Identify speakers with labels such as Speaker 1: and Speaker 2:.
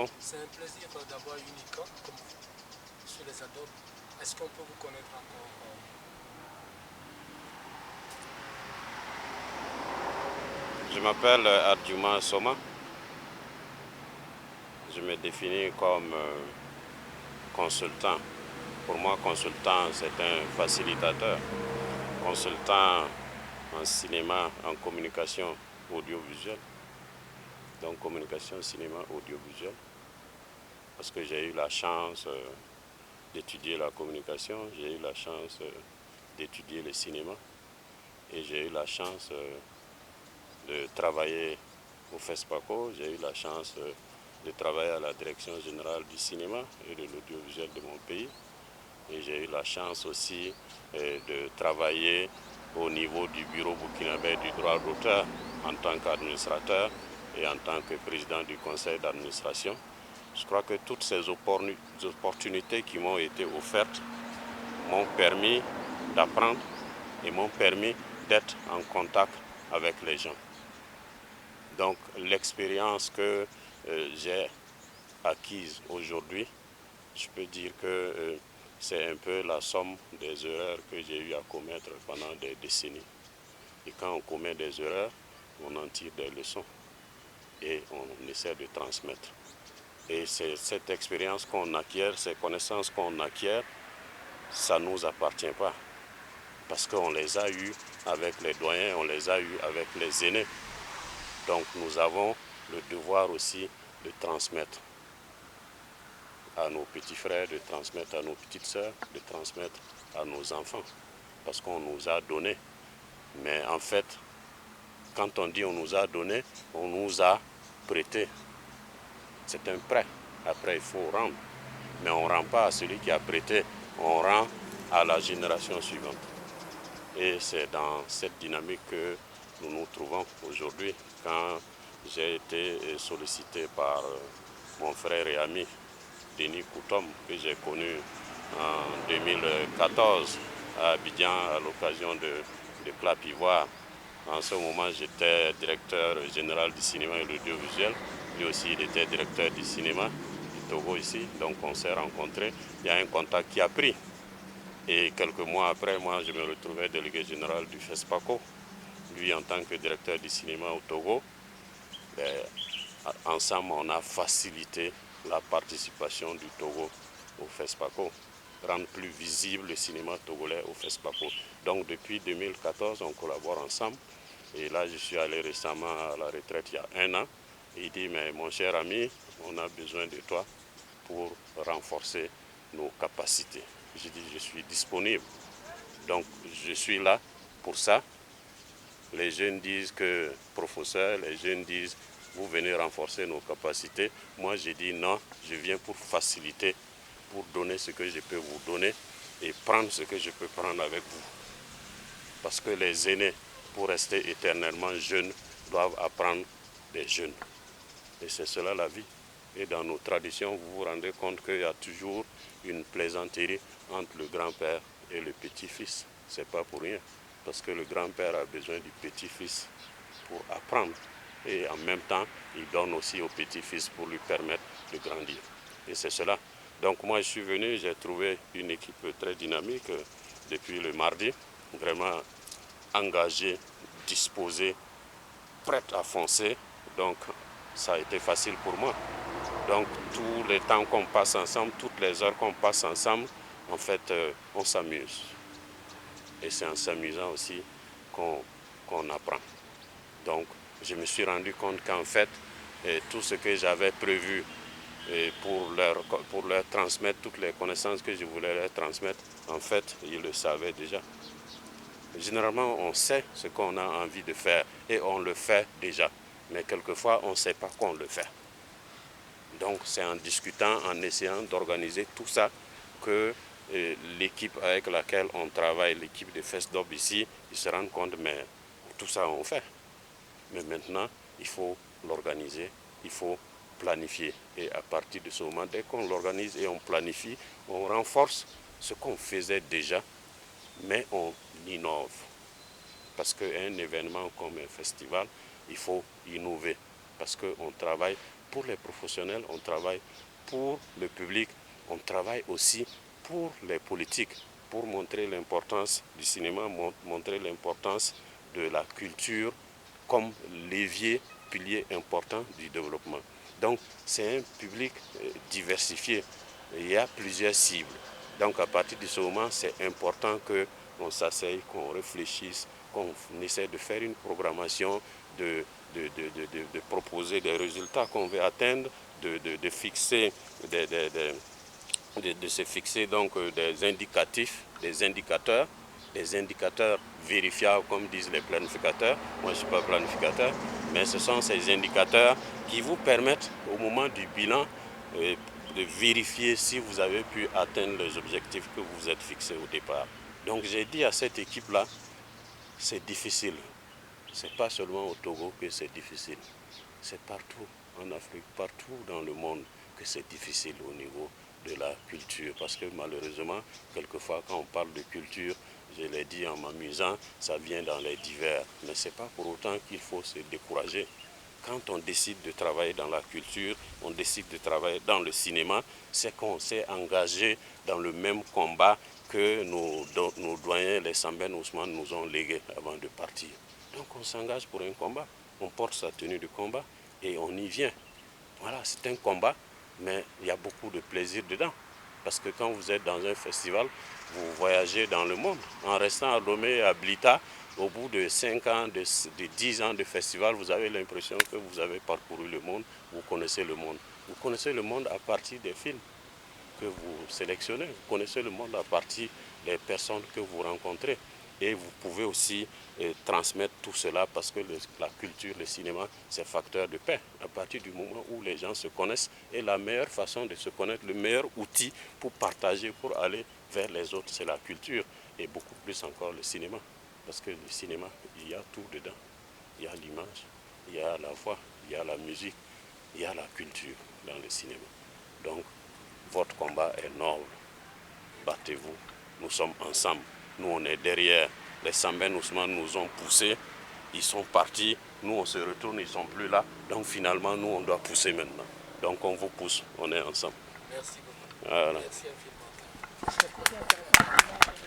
Speaker 1: Pardon?
Speaker 2: C'est un plaisir d'avoir une icône comme vous sur les adobes. Est-ce qu'on peut vous connaître encore
Speaker 1: Je m'appelle Adjuma Soma. Je me définis comme consultant. Pour moi, consultant, c'est un facilitateur. Consultant en cinéma, en communication audiovisuelle. Donc, communication, cinéma, audiovisuel. Parce que j'ai eu la chance d'étudier la communication, j'ai eu la chance d'étudier le cinéma et j'ai eu la chance de travailler au FESPACO, j'ai eu la chance de travailler à la direction générale du cinéma et de l'audiovisuel de mon pays. Et j'ai eu la chance aussi de travailler au niveau du bureau burkinabé du droit d'auteur en tant qu'administrateur et en tant que président du conseil d'administration. Je crois que toutes ces opportunités qui m'ont été offertes m'ont permis d'apprendre et m'ont permis d'être en contact avec les gens. Donc l'expérience que j'ai acquise aujourd'hui, je peux dire que c'est un peu la somme des erreurs que j'ai eu à commettre pendant des décennies. Et quand on commet des erreurs, on en tire des leçons et on essaie de transmettre. Et c'est cette expérience qu'on acquiert, ces connaissances qu'on acquiert, ça ne nous appartient pas. Parce qu'on les a eues avec les doyens, on les a eues avec les aînés. Donc nous avons le devoir aussi de transmettre à nos petits frères, de transmettre à nos petites sœurs, de transmettre à nos enfants. Parce qu'on nous a donné. Mais en fait, quand on dit on nous a donné, on nous a prêté. C'est un prêt. Après, il faut rendre. Mais on ne rend pas à celui qui a prêté, on rend à la génération suivante. Et c'est dans cette dynamique que nous nous trouvons aujourd'hui. Quand j'ai été sollicité par mon frère et ami Denis Koutom, que j'ai connu en 2014 à Abidjan à l'occasion de Clap Ivoire. En ce moment, j'étais directeur général du cinéma et de l'audiovisuel. Lui aussi, il était directeur du cinéma du Togo ici. Donc, on s'est rencontrés. Il y a un contact qui a pris. Et quelques mois après, moi, je me retrouvais délégué général du FESPACO. Lui, en tant que directeur du cinéma au Togo, ensemble, on a facilité la participation du Togo au FESPACO, rendre plus visible le cinéma togolais au FESPACO. Donc, depuis 2014, on collabore ensemble. Et là, je suis allé récemment à la retraite il y a 1 an. Et il dit, mais mon cher ami, on a besoin de toi pour renforcer nos capacités. J'ai dit, je suis disponible. Donc, je suis là pour ça. Les jeunes disent que, professeur, les jeunes disent, vous venez renforcer nos capacités. Moi, j'ai dit non, je viens pour faciliter, pour donner ce que je peux vous donner et prendre ce que je peux prendre avec vous. Parce que les aînés, pour rester éternellement jeunes, doivent apprendre des jeunes. Et c'est cela la vie. Et dans nos traditions, vous vous rendez compte qu'il y a toujours une plaisanterie entre le grand-père et le petit-fils. Ce n'est pas pour rien. Parce que le grand-père a besoin du petit-fils pour apprendre. Et en même temps, il donne aussi au petit-fils pour lui permettre de grandir. Et c'est cela. Donc moi, je suis venu, j'ai trouvé une équipe très dynamique depuis le mardi, vraiment engagée, disposée, prête à foncer. Donc ça a été facile pour moi. Donc tous les temps qu'on passe ensemble, toutes les heures qu'on passe ensemble, en fait, on s'amuse. Et c'est en s'amusant aussi qu'on apprend. Donc je me suis rendu compte qu'en fait, tout ce que j'avais prévu pour leur transmettre, toutes les connaissances que je voulais leur transmettre, en fait, ils le savaient déjà. Généralement, on sait ce qu'on a envie de faire et on le fait déjà. Mais quelquefois, on ne sait pas qu'on le fait. Donc, c'est en discutant, en essayant d'organiser tout ça que l'équipe avec laquelle on travaille, l'équipe de FESDOB ici, ils se rendent compte, mais tout ça, on fait. Mais maintenant, il faut l'organiser, il faut planifier. Et à partir de ce moment, dès qu'on l'organise et on planifie, on renforce ce qu'on faisait déjà, mais on innove. Parce qu'un événement comme un festival, il faut innover. Parce qu'on travaille pour les professionnels, on travaille pour le public, on travaille aussi pour les politiques, pour montrer l'importance du cinéma, montrer l'importance de la culture comme levier, pilier important du développement. Donc c'est un public diversifié, il y a plusieurs cibles. Donc à partir de ce moment, c'est important qu'on s'asseye, qu'on réfléchisse, qu'on essaie de faire une programmation, de proposer des résultats qu'on veut atteindre, de fixer de se fixer donc des indicatifs, des indicateurs vérifiables comme disent les planificateurs. Moi je ne suis pas planificateur, mais ce sont ces indicateurs qui vous permettent au moment du bilan de vérifier si vous avez pu atteindre les objectifs que vous vous êtes fixés au départ. Donc j'ai dit à cette équipe-là, c'est difficile. Ce n'est pas seulement au Togo que c'est difficile. C'est partout en Afrique, partout dans le monde que c'est difficile au niveau de la culture. Parce que malheureusement, quelquefois quand on parle de culture, je l'ai dit en m'amusant, ça vient dans les divers. Mais ce n'est pas pour autant qu'il faut se décourager. Quand on décide de travailler dans la culture, on décide de travailler dans le cinéma, c'est qu'on s'est engagé dans le même combat que nos doyens, les Sambène Ousmane, nous ont légué avant de partir. Donc on s'engage pour un combat, on porte sa tenue de combat et on y vient. Voilà, c'est un combat, mais il y a beaucoup de plaisir dedans. Parce que quand vous êtes dans un festival, vous voyagez dans le monde. En restant à Lomé et à Blita, au bout de 5 ans, de 10 ans de festival, vous avez l'impression que vous avez parcouru le monde, vous connaissez le monde. Vous connaissez le monde à partir des films que vous sélectionnez, vous connaissez le monde à partir des personnes que vous rencontrez. Et vous pouvez aussi transmettre tout cela parce que la culture, le cinéma, c'est facteur de paix. À partir du moment où les gens se connaissent, et la meilleure façon de se connaître, le meilleur outil pour partager, pour aller vers les autres, c'est la culture. Et beaucoup plus encore le cinéma. Parce que le cinéma, il y a tout dedans. Il y a l'image, il y a la voix, il y a la musique, il y a la culture dans le cinéma. Donc, votre combat est noble. Battez-vous. Nous sommes ensemble. Nous, on est derrière. Les Sambène Ousmane nous ont poussés. Ils sont partis. Nous, on se retourne. Ils ne sont plus là. Donc, finalement, nous, on doit pousser maintenant. Donc, on vous pousse. On est ensemble.
Speaker 2: Merci beaucoup.
Speaker 1: Voilà.
Speaker 2: Merci infiniment.